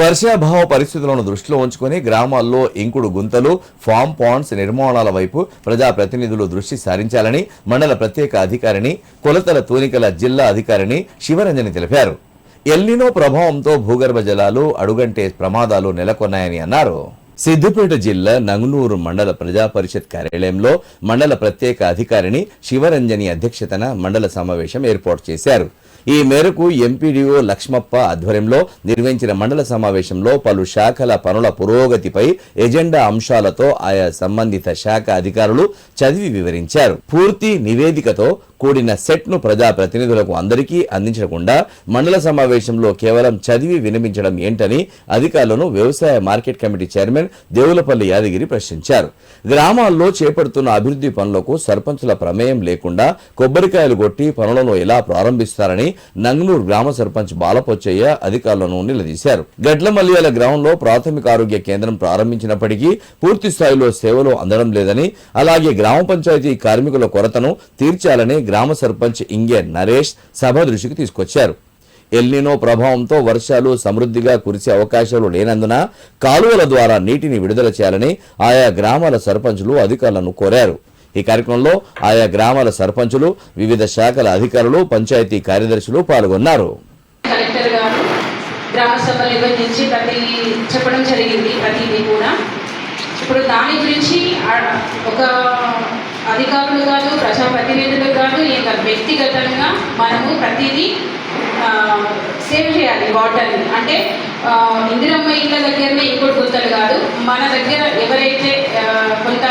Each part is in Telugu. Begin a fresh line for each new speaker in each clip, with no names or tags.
వర్షాభావ పరిస్థితులను దృష్టిలో ఉంచుకుని గ్రామాల్లో ఇంకుడు గుంతలు, ఫామ్ పాండ్స్ నిర్మాణాల వైపు ప్రజాప్రతినిధులు దృష్టి సారించాలని మండల ప్రత్యేక అధికారిని, కొలతల తూనికల జిల్లా అధికారిని శివరంజని తెలిపారు. ఎల్నినో ప్రభావంతో భూగర్భ జలాలు అడుగంటే ప్రమాదాలు నెలకొన్నాయని అన్నారు. సిద్దిపేట జిల్లా నంగునూరు మండల ప్రజా పరిషత్ కార్యాలయంలో మండల ప్రత్యేక అధికారిని శివరంజని అధ్యక్షతన మండల సమావేశం ఏర్పాటు చేశారు. ఈ మేరకు ఎంపీడీఓ లక్ష్మప్ప ఆధ్వర్యంలో నిర్వహించిన మండల సమావేశంలో పలు శాఖల పనుల పురోగతిపై ఎజెండా అంశాలతో ఆయా సంబంధిత శాఖ అధికారులు చదివి వివరించారు. పూర్తి నివేదికతో కూడిన సెట్ ను ప్రజాప్రతినిధులకు అందరికీ అందించకుండా మండల సమావేశంలో కేవలం చదివి వినిపించడం ఏంటని అధికారులను వ్యవసాయ market committee chairman Devulapalli Yadagiri ప్రశ్నించారు. గ్రామాల్లో చేపడుతున్న అభివృద్ధి పనులకు సర్పంచుల ప్రమేయం లేకుండా కొబ్బరికాయలు కొట్టి పనులను ఎలా ప్రారంభిస్తారని నంగనూరు గ్రామ సర్పంచ్ బాలపోచ్చయ్య అధికారులను నిలదీశారు. గడ్లమల్లియాల గ్రామంలో ప్రాథమిక ఆరోగ్య కేంద్రం ప్రారంభించినప్పటికీ పూర్తి స్థాయిలో సేవలు అందడం లేదని, అలాగే గ్రామ పంచాయతీ కార్మికుల కొరతను తీర్చాలని గ్రామ సర్పంచ్ ఇంగే నరేష్ సభ దృష్టికి తీసుకొచ్చారు. ఎల్నినో ప్రభావంతో వర్షాలు సమృద్ధిగా కురిసే అవకాశాలు లేనందున కాలువల ద్వారా నీటిని విడుదల చేయాలని ఆయా గ్రామాల సర్పంచులు అధికారులను కోరారు. ఈ కార్యక్రమంలో ఆయా గ్రామాల సర్పంచులు, వివిధ శాఖల అధికారులు, పంచాయతీ కార్యదర్శులు పాల్గొన్నారు.
కలెక్టర్ గారు గ్రామ సభలు నిర్వహించి చెప్పడం జరిగింది. ప్రతిదీ కూడా ఇప్పుడు దాని గురించి ఒక అధికారులు కాదు, ప్రజాప్రతినిధులు కాదు, ఇంకా వ్యక్తిగతంగా మనము ప్రతిదీ సేవ్ చేయాలి వాటర్ని. అంటే ఇందిరమ్మ ఇళ్ళ దగ్గరనే ఇంకోటి గుంతలు కాదు, మన దగ్గర ఎవరైతే కొంత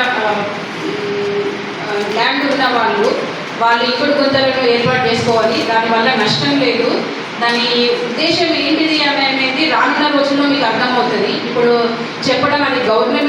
ల్యాండ్ ఉన్న వాళ్ళు ఇంకోటి గుంతలను ఏర్పాటు చేసుకోవాలి. దానివల్ల నష్టం లేదు. దాని ఉద్దేశం ఏంటిది అనేది రానున్న రోజుల్లో మీకు అర్థమవుతుంది. ఇప్పుడు చెప్పడం అది గవర్నమెంట్